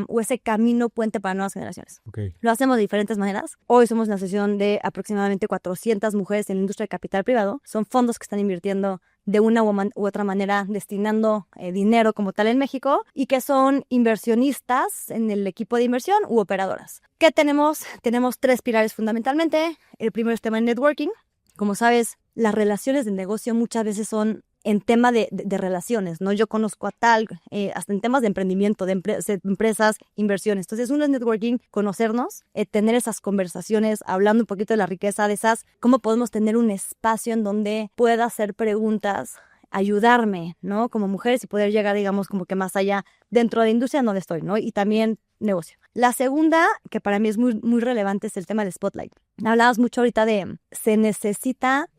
o ese camino puente para nuevas generaciones. Okay. Lo hacemos de diferentes maneras. Hoy somos una asociación de aproximadamente 400 mujeres en la industria de capital privado. Son fondos que están invirtiendo de una u otra manera, destinando dinero como tal en México y que son inversionistas en el equipo de inversión u operadoras. ¿Qué tenemos? Tenemos 3 pilares fundamentalmente. El primero es tema de networking. Como sabes, las relaciones de negocio muchas veces son en tema de relaciones, ¿no? Yo conozco a tal, hasta en temas de emprendimiento, de empresas, inversiones. Entonces, uno es networking, conocernos, tener esas conversaciones, hablando un poquito de la riqueza de esas, cómo podemos tener un espacio en donde pueda hacer preguntas, ayudarme, ¿no? Como mujeres y poder llegar, digamos, como que más allá dentro de la industria donde estoy, ¿no? Y también negocio. La segunda, que para mí es muy, muy relevante, es el tema del spotlight. Hablabas mucho ahorita de, se necesita,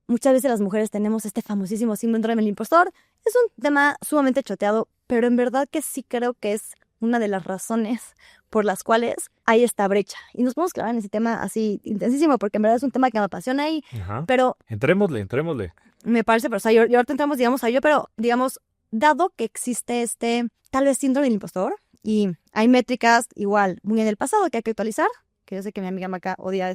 muchas veces las mujeres tenemos este famosísimo síndrome del impostor. Es un tema sumamente choteado, pero en verdad que sí creo que es una de las razones por las cuales hay esta brecha. Y nos podemos clavar en ese tema así intensísimo, porque en verdad es un tema que me apasiona ahí. Ajá. Pero Entrémosle. me parece, pero o sea, y ahorita entramos, digamos, a ello, pero digamos, dado que existe tal vez síndrome del impostor, y hay métricas igual muy en el pasado que hay que actualizar, que yo sé que mi amiga Maca odia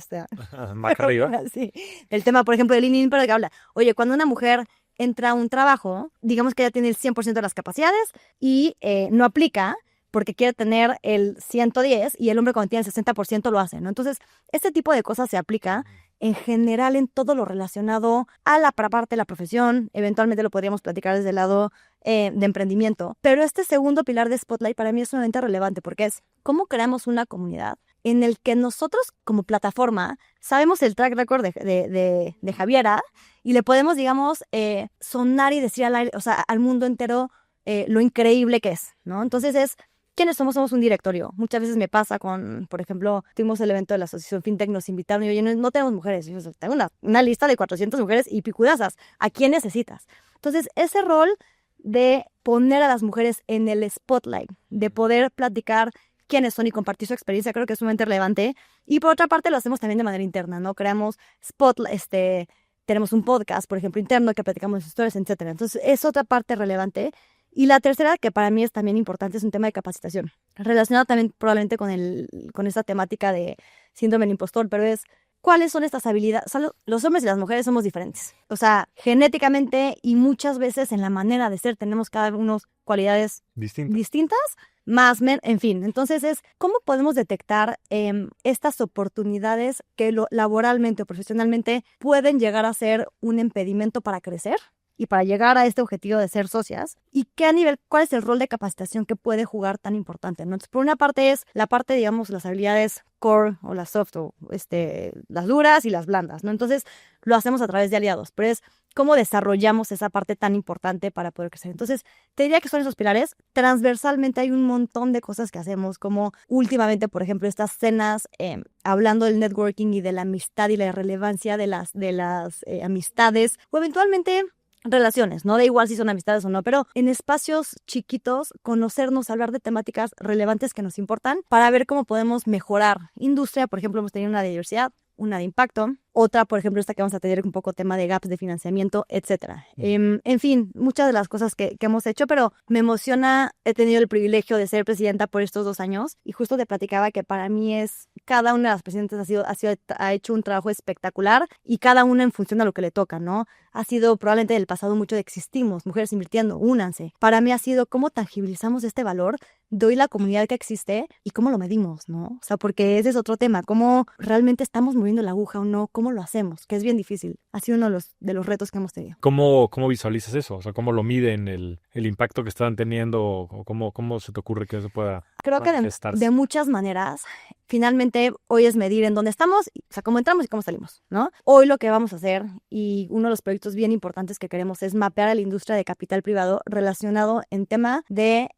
Maca arriba. Sí, el tema, por ejemplo, de LinkedIn, pero que habla, oye, cuando una mujer entra a un trabajo, digamos que ella tiene el 100% de las capacidades y no aplica porque quiere tener el 110 y el hombre cuando tiene el 60% lo hace, ¿no? Entonces, este tipo de cosas se aplica en general en todo lo relacionado a la parte de la profesión. Eventualmente lo podríamos platicar desde el lado de emprendimiento. Pero este segundo pilar de Spotlight para mí es sumamente relevante porque es cómo creamos una comunidad en el que nosotros como plataforma sabemos el track record de Javiera y le podemos, digamos, sonar y decir al aire, o sea, al mundo entero lo increíble que es, ¿no? Entonces es, ¿quiénes somos? Somos un directorio. Muchas veces me pasa por ejemplo, tuvimos el evento de la Asociación FinTech, nos invitaron y oye, no tenemos mujeres. Yo tengo una lista de 400 mujeres y picudazas. ¿A quién necesitas? Entonces, ese rol de poner a las mujeres en el spotlight, de poder platicar quiénes son y compartir su experiencia, creo que es sumamente relevante. Y por otra parte, lo hacemos también de manera interna, ¿no? Creamos tenemos un podcast, por ejemplo, interno que platicamos historias, etcétera. Entonces, es otra parte relevante. Y la tercera, que para mí es también importante, es un tema de capacitación, relacionado también probablemente con esta temática de síndrome del impostor, pero es, ¿cuáles son estas habilidades? O sea, los hombres y las mujeres somos diferentes. O sea, genéticamente y muchas veces en la manera de ser tenemos cada uno cualidades distintas, en fin. Entonces es, ¿cómo podemos detectar estas oportunidades que laboralmente o profesionalmente pueden llegar a ser un impedimento para crecer? y para llegar a este objetivo de ser socias, y cuál es el rol de capacitación que puede jugar tan importante, ¿no? Entonces, por una parte es la parte, digamos, las habilidades core o las soft, o las duras y las blandas, ¿no? Entonces, lo hacemos a través de aliados, pero es cómo desarrollamos esa parte tan importante para poder crecer. Entonces, te diría que son esos pilares. Transversalmente hay un montón de cosas que hacemos, como últimamente, por ejemplo, estas cenas hablando del networking y de la amistad y la relevancia de las amistades, o eventualmente relaciones, no da igual si son amistades o no, pero en espacios chiquitos, conocernos, hablar de temáticas relevantes que nos importan para ver cómo podemos mejorar industria. Por ejemplo, hemos tenido una de diversidad, una de impacto, otra, por ejemplo, esta que vamos a tener un poco tema de gaps de financiamiento, etcétera. En fin, muchas de las cosas que hemos hecho, pero me emociona. He tenido el privilegio de ser presidenta por estos 2 años y justo te platicaba que para mí cada una de las presidentes ha hecho un trabajo espectacular y cada una en función de lo que le toca, ¿no? Ha sido probablemente del pasado mucho de existimos, mujeres invirtiendo, únanse. Para mí ha sido cómo tangibilizamos este valor de hoy la comunidad que existe y cómo lo medimos, ¿no? O sea, porque ese es otro tema, cómo realmente estamos moviendo la aguja o no, cómo lo hacemos, que es bien difícil. Ha sido uno de los retos que hemos tenido. ¿Cómo visualizas eso? O sea, ¿cómo lo miden el impacto que están teniendo? ¿O cómo se te ocurre que eso pueda Creo que de muchas maneras. Finalmente, hoy es medir en dónde estamos, o sea, cómo entramos y cómo salimos, ¿no? Hoy lo que vamos a hacer, y uno de los proyectos bien importantes que queremos es mapear a la industria de capital privado relacionado en tema de,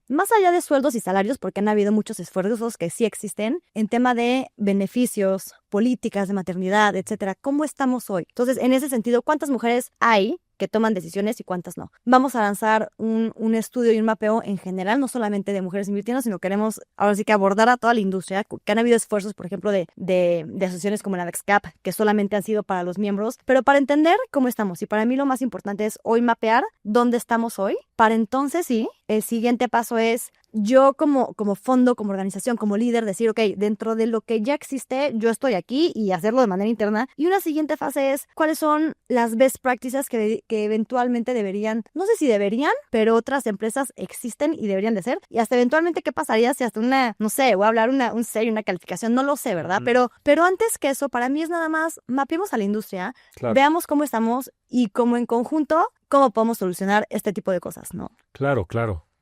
más allá de sueldos y salarios, porque han habido muchos esfuerzos que sí existen, en tema de beneficios, políticas de maternidad, etcétera. ¿Cómo estamos hoy? Entonces, en ese sentido, ¿cuántas mujeres hay que toman decisiones y cuántas no? Vamos a lanzar un estudio y un mapeo en general, no solamente de mujeres invirtiendo, sino queremos ahora sí que abordar a toda la industria, que han habido esfuerzos, por ejemplo, de asociaciones como la VEXCAP, que solamente han sido para los miembros, pero para entender cómo estamos. Y para mí lo más importante es hoy mapear dónde estamos hoy, para entonces sí, el siguiente paso es yo como fondo, como organización, como líder, decir, ok, dentro de lo que ya existe, yo estoy aquí y hacerlo de manera interna. Y una siguiente fase es cuáles son las best practices que eventualmente deberían, no sé si deberían, pero otras empresas existen y deberían de ser. Y hasta eventualmente qué pasaría si hasta no sé, voy a hablar un sello, una calificación, no lo sé, ¿verdad? Pero antes que eso, para mí es nada más, mapeemos a la industria, claro, veamos cómo estamos y cómo en conjunto, cómo podemos solucionar este tipo de cosas, ¿no? Claro.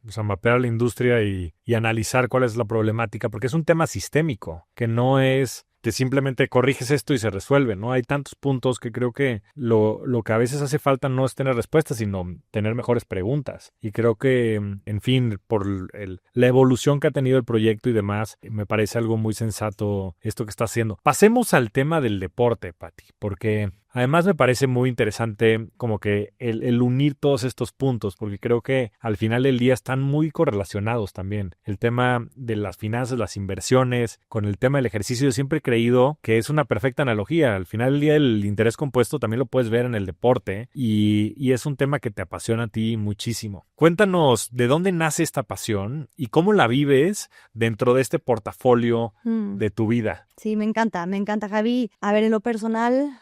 O sea, mapear la industria y analizar cuál es la problemática, porque es un tema sistémico, que no es que simplemente corriges esto y se resuelve, ¿no? Hay tantos puntos que creo que lo que a veces hace falta no es tener respuestas, sino tener mejores preguntas. Y creo que, en fin, por la evolución que ha tenido el proyecto y demás, me parece algo muy sensato esto que está haciendo. Pasemos al tema del deporte, Pati, porque además me parece muy interesante como que el unir todos estos puntos, porque creo que al final del día están muy correlacionados también. El tema de las finanzas, las inversiones, con el tema del ejercicio, yo siempre he creído que es una perfecta analogía. Al final del día el interés compuesto también lo puedes ver en el deporte y es un tema que te apasiona a ti muchísimo. Cuéntanos de dónde nace esta pasión y cómo la vives dentro de este portafolio de tu vida. Sí, me encanta, Javi. A ver, en lo personal,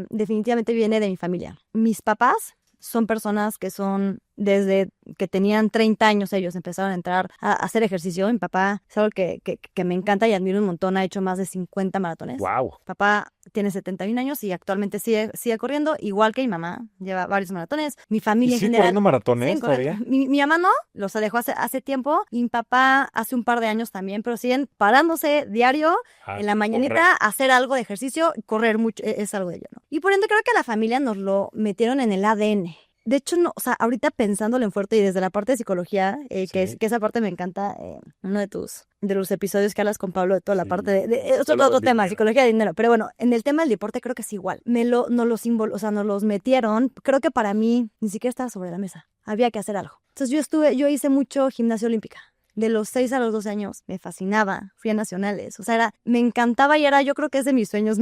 definitivamente viene de mi familia. Mis papás son personas que son, desde que tenían 30 años ellos empezaron a entrar a hacer ejercicio. Mi papá es algo que me encanta y admiro un montón, ha hecho más de 50 maratones. ¡Wow! Papá tiene 71 años y actualmente sigue corriendo, igual que mi mamá, lleva varios maratones. Mi familia en general. ¿Corriendo maratones todavía? Mi mamá no, los dejó hace tiempo, y mi papá hace un par de años también, pero siguen parándose diario en la mañanita a hacer algo de ejercicio, correr mucho, es algo de ello, ¿no? Y por ende creo que a la familia nos lo metieron en el ADN. De hecho, no, o sea, ahorita pensándolo en fuerte y desde la parte de psicología, que esa parte me encanta, uno de los episodios que hablas con Pablo de toda la parte de otro tema, psicología de dinero. Pero bueno, en el tema del deporte creo que es igual. Nos los metieron. Creo que para mí ni siquiera estaba sobre la mesa. Había que hacer algo. Entonces yo hice mucho gimnasia olímpica. De los 6 a los 12 años, me fascinaba, fui a nacionales, o sea, me encantaba y yo creo que es de mis sueños,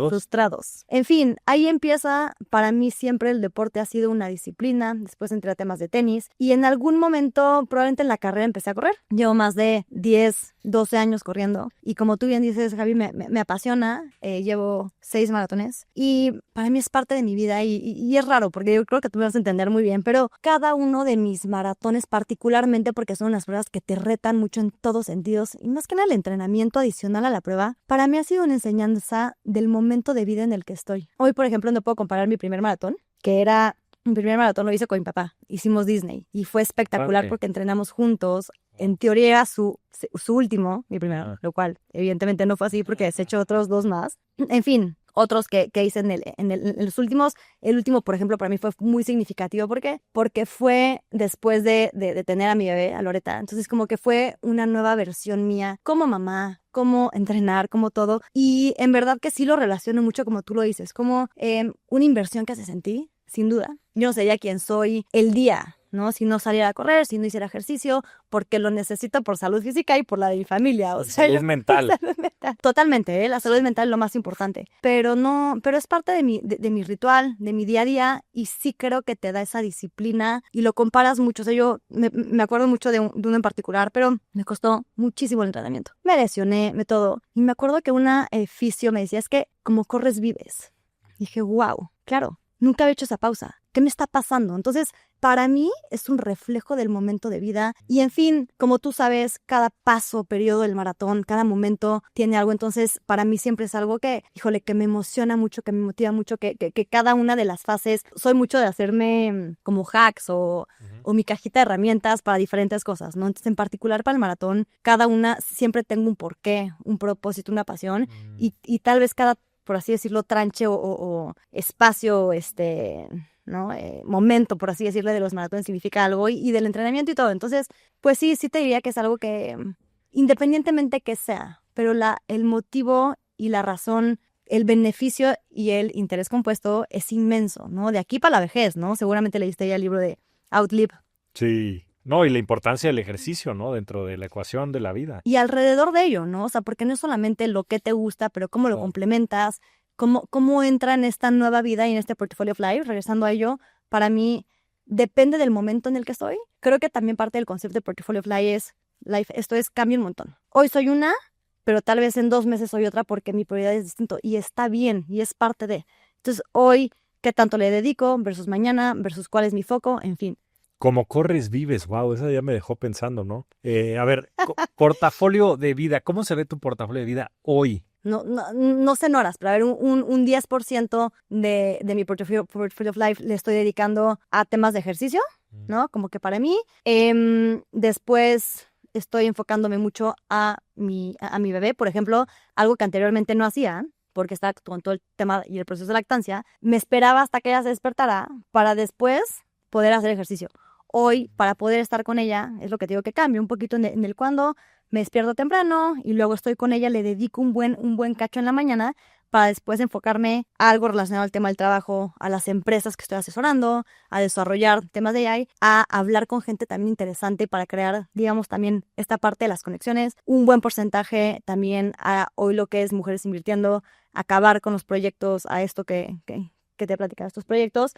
frustrados. En fin, ahí empieza, para mí siempre el deporte ha sido una disciplina, después entré a temas de tenis y en algún momento, probablemente en la carrera, empecé a correr. Llevo más de 10 12 años corriendo. Y como tú bien dices, Javi, me apasiona. Llevo 6 maratones y para mí es parte de mi vida y es raro porque yo creo que tú me vas a entender muy bien, pero cada uno de mis maratones, particularmente porque son unas pruebas que te retan mucho en todos sentidos y más que nada el entrenamiento adicional a la prueba, para mí ha sido una enseñanza del momento de vida en el que estoy. Hoy, por ejemplo, no puedo comparar mi primer maratón, que era... Mi primer maratón lo hice con mi papá. Hicimos Disney y fue espectacular porque entrenamos juntos. En teoría era su último, mi primero, lo cual evidentemente no fue así porque se echó otros 2 más. En fin, otros que hice en los últimos. El último, por ejemplo, para mí fue muy significativo. ¿Por qué? Porque fue después de tener a mi bebé, a Loreta. Entonces como que fue una nueva versión mía como mamá, cómo entrenar, como todo. Y en verdad que sí lo relaciono mucho como tú lo dices, como una inversión que hace sentir. Sin duda. Yo no sería quién soy el día, ¿no? Si no saliera a correr, si no hiciera ejercicio, porque lo necesito por salud física y por la de mi familia. O sea, salud mental. Salud mental. Totalmente, la salud mental es lo más importante. Pero es parte de mi ritual, de mi día a día, y sí creo que te da esa disciplina y lo comparas mucho. O sea, yo me acuerdo mucho de uno en particular, pero me costó muchísimo el entrenamiento. Me lesioné, todo. Y me acuerdo que una fisio me decía, es que como corres, vives. Y dije, wow, claro. Nunca había hecho esa pausa. ¿Qué me está pasando? Entonces, para mí es un reflejo del momento de vida. Y en fin, como tú sabes, cada paso, periodo del maratón, cada momento tiene algo. Entonces, para mí siempre es algo que, híjole, que me emociona mucho, que me motiva mucho, que cada una de las fases, soy mucho de hacerme como hacks o mi cajita de herramientas para diferentes cosas, ¿no? Entonces, en particular para el maratón, cada una siempre tengo un porqué, un propósito, una pasión. Y tal vez cada, por así decirlo, tranche o espacio, ¿no? Momento, por así decirlo, de los maratones significa algo y del entrenamiento y todo. Entonces, pues sí te diría que es algo que, independientemente que sea, pero el motivo y la razón, el beneficio y el interés compuesto es inmenso, ¿no? De aquí para la vejez, ¿no? Seguramente leíste ya el libro de Outlive. Sí. No, y la importancia del ejercicio, ¿no? Dentro de la ecuación de la vida. Y alrededor de ello, ¿no? O sea, porque no es solamente lo que te gusta, pero cómo lo complementas, cómo entra en esta nueva vida y en este Portfolio of Life. Regresando a ello, para mí depende del momento en el que estoy. Creo que también parte del concepto de Portfolio of Life, esto es cambio un montón. Hoy soy una, pero tal vez en 2 meses soy otra porque mi prioridad es distinto y está bien y es parte de. Entonces, hoy, ¿qué tanto le dedico versus mañana versus cuál es mi foco? En fin. Como corres, vives. Wow, esa ya me dejó pensando, ¿no? A ver, portafolio de vida. ¿Cómo se ve tu portafolio de vida hoy? No sé en horas, pero a ver, un 10% de mi portfolio of life le estoy dedicando a temas de ejercicio, ¿no? Como que para mí. Después estoy enfocándome mucho a mi bebé, por ejemplo, algo que anteriormente no hacía, porque estaba con todo el tema y el proceso de lactancia. Me esperaba hasta que ella se despertara para después poder hacer ejercicio. Hoy, para poder estar con ella, es lo que te digo que cambio un poquito en el cuándo. Me despierto temprano y luego estoy con ella, le dedico un buen cacho en la mañana para después enfocarme a algo relacionado al tema del trabajo, a las empresas que estoy asesorando, a desarrollar temas de AI, a hablar con gente también interesante para crear, digamos, también esta parte de las conexiones. Un buen porcentaje también a hoy lo que es Mujeres Invirtiendo, acabar con los proyectos, a esto que te platicaba, estos proyectos.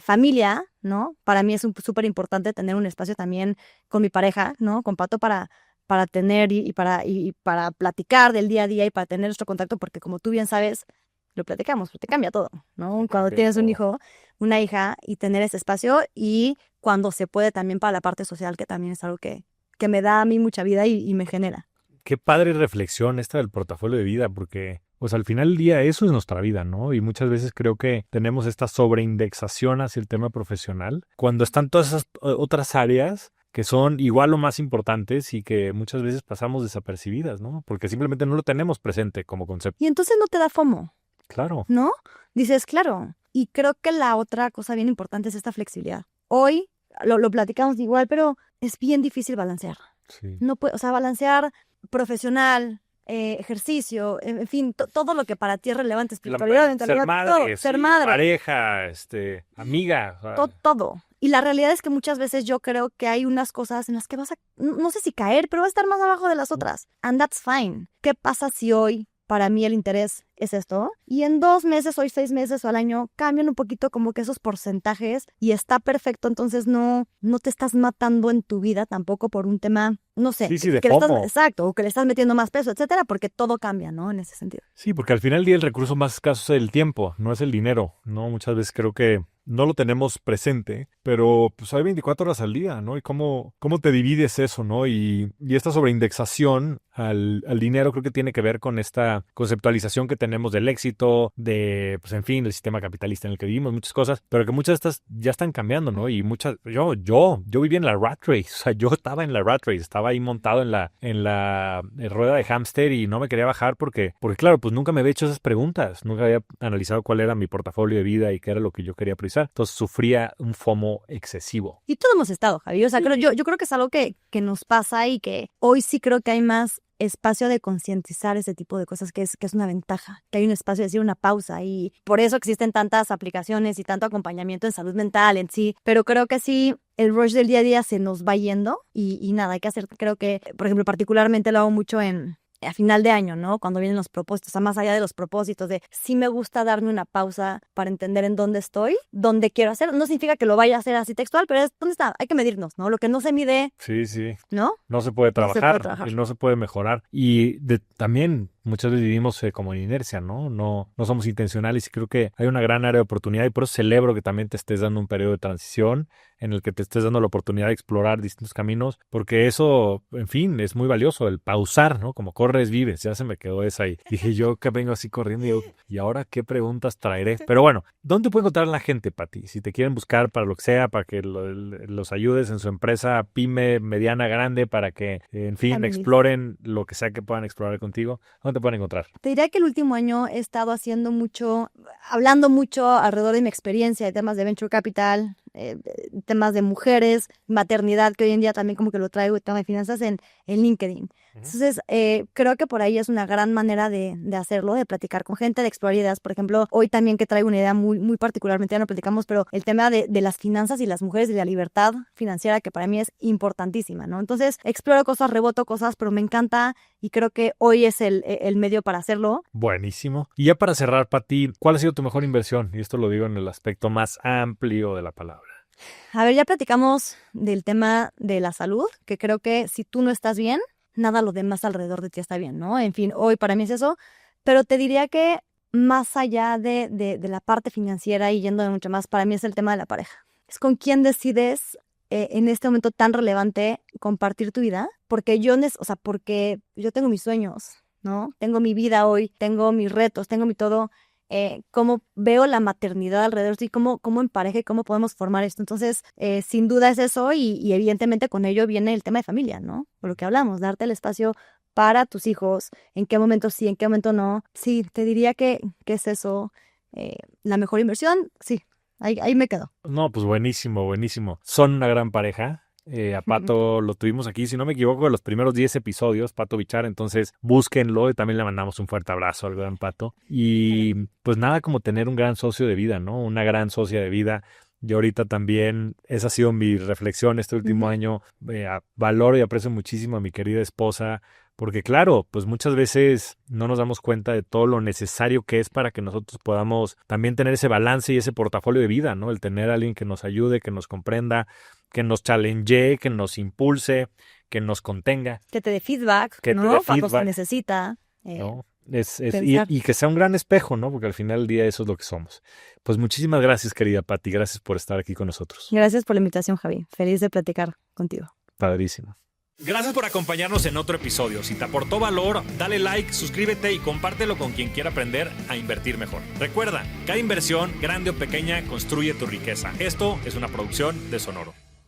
Familia, ¿no? Para mí es súper importante tener un espacio también con mi pareja, ¿no? Con Pato para tener y para platicar del día a día y para tener nuestro contacto, porque como tú bien sabes, lo platicamos, pero te cambia todo, ¿no? Cuando tienes un hijo, una hija y tener ese espacio y cuando se puede también para la parte social, que también es algo que me da a mí mucha vida y me genera. Qué padre reflexión esta del portafolio de vida, porque pues al final del día eso es nuestra vida, ¿no? Y muchas veces creo que tenemos esta sobreindexación hacia el tema profesional, cuando están todas esas otras áreas que son igual o más importantes y que muchas veces pasamos desapercibidas, ¿no? Porque simplemente no lo tenemos presente como concepto. Y entonces no te da FOMO. Claro. ¿No? Dices, claro. Y creo que la otra cosa bien importante es esta flexibilidad. Hoy lo platicamos igual, pero es bien difícil balancear. Sí. No puede, o sea, balancear profesional, ejercicio, en fin, todo lo que para ti es relevante, espiritualidad, mentalidad, ser madre, todo, ser madre. Pareja, amiga. O sea. Todo. Y la realidad es que muchas veces yo creo que hay unas cosas en las que vas a, no sé si caer, pero vas a estar más abajo de las otras. And that's fine. ¿Qué pasa si hoy para mí el interés es esto. Y en 2 meses o 6 meses o al año cambian un poquito como que esos porcentajes y está perfecto. Entonces no te estás matando en tu vida tampoco por un tema, no sé. Sí, de que FOMO. exacto, o que le estás metiendo más peso, etcétera, porque todo cambia, ¿no? En ese sentido. Sí, porque al final del día el recurso más escaso es el tiempo, no es el dinero, ¿no? Muchas veces creo que no lo tenemos presente, pero pues hay 24 horas al día, ¿no? Y cómo te divides eso, ¿no? Y esta sobreindexación al dinero creo que tiene que ver con esta conceptualización que tenemos del éxito, de, pues en fin, del sistema capitalista en el que vivimos, muchas cosas, pero que muchas de estas ya están cambiando, ¿no? Y muchas, yo vivía en la rat race, o sea, yo estaba en la rat race, estaba ahí montado en la rueda de hámster y no me quería bajar porque claro, pues nunca me había hecho esas preguntas, nunca había analizado cuál era mi portafolio de vida y qué era lo que yo quería priorizar. Entonces sufría un FOMO excesivo. Y todos hemos estado, Javi. O sea, yo creo que es algo que nos pasa y que hoy sí creo que hay más espacio de concientizar ese tipo de cosas que es una ventaja, que hay un espacio de decir una pausa y por eso existen tantas aplicaciones y tanto acompañamiento en salud mental en sí, pero creo que sí el rush del día a día se nos va yendo y nada, hay que hacer, creo que, por ejemplo, particularmente lo hago mucho a final de año, ¿no? Cuando vienen los propósitos, o sea, más allá de los propósitos, de sí me gusta darme una pausa para entender en dónde estoy, dónde quiero hacer. No significa que lo vaya a hacer así textual, pero es dónde está. Hay que medirnos, ¿no? Lo que no se mide. Sí. ¿No? No se puede trabajar. Y no se puede mejorar. Y también muchas veces vivimos como en inercia, ¿no? No somos intencionales y creo que hay una gran área de oportunidad y por eso celebro que también te estés dando un periodo de transición en el que te estés dando la oportunidad de explorar distintos caminos, porque eso, en fin, es muy valioso, el pausar, ¿no? Como corres, vives, ya se me quedó esa ahí. Dije yo que vengo así corriendo y digo, ¿y ahora qué preguntas traeré? Pero bueno, ¿dónde puede encontrar la gente, Pati? Si te quieren buscar para lo que sea, para que los ayudes en su empresa pyme, mediana, grande, para que, en fin, exploren lo que sea que puedan explorar contigo, ¿dónde te pueden encontrar? Te diría que el último año he estado hablando mucho alrededor de mi experiencia de temas de venture capital, temas de mujeres, maternidad, que hoy en día también como que lo traigo, y tema de finanzas en LinkedIn. Entonces, creo que por ahí es una gran manera de hacerlo, de platicar con gente, de explorar ideas. Por ejemplo, hoy también que traigo una idea muy, muy particularmente, ya no platicamos, pero el tema de las finanzas y las mujeres y la libertad financiera, que para mí es importantísima, ¿no? Entonces, exploro cosas, reboto cosas, pero me encanta y creo que hoy es el medio para hacerlo. Buenísimo. Y ya para cerrar, Pati, ¿cuál ha sido tu mejor inversión? Y esto lo digo en el aspecto más amplio de la palabra. A ver, ya platicamos del tema de la salud, que creo que si tú no estás bien, nada lo demás alrededor de ti está bien, ¿no? En fin, hoy para mí es eso, pero te diría que más allá de la parte financiera y yendo de mucho más, para mí es el tema de la pareja. Es con quién decides en este momento tan relevante compartir tu vida, porque porque yo tengo mis sueños, ¿no? Tengo mi vida hoy, tengo mis retos, tengo mi todo. Cómo veo la maternidad alrededor y cómo en pareja y cómo podemos formar esto. Entonces, sin duda es eso y evidentemente con ello viene el tema de familia, ¿no? Por lo que hablamos, darte el espacio para tus hijos, en qué momento sí, en qué momento no. Sí, te diría que es eso, la mejor inversión, sí, ahí me quedo. No, pues buenísimo. Son una gran pareja. A Pato lo tuvimos aquí, si no me equivoco, de los primeros 10 episodios, Pato Bichara, entonces búsquenlo y también le mandamos un fuerte abrazo al gran Pato. Y pues nada como tener un gran socio de vida, ¿no? Una gran socia de vida. Yo ahorita también, esa ha sido mi reflexión este último año. Valoro y aprecio muchísimo a mi querida esposa, porque claro, pues muchas veces no nos damos cuenta de todo lo necesario que es para que nosotros podamos también tener ese balance y ese portafolio de vida, ¿no? El tener a alguien que nos ayude, que nos comprenda, que nos challengee, que nos impulse, que nos contenga. Que te dé feedback, que ¿no? te dé Cuando feedback, se necesita. ¿no? Y que sea un gran espejo, ¿no? Porque al final del día eso es lo que somos. Pues muchísimas gracias, querida Pati. Gracias por estar aquí con nosotros. Gracias por la invitación, Javi. Feliz de platicar contigo. Padrísimo. Gracias por acompañarnos en otro episodio. Si te aportó valor, dale like, suscríbete y compártelo con quien quiera aprender a invertir mejor. Recuerda, cada inversión, grande o pequeña, construye tu riqueza. Esto es una producción de Sonoro.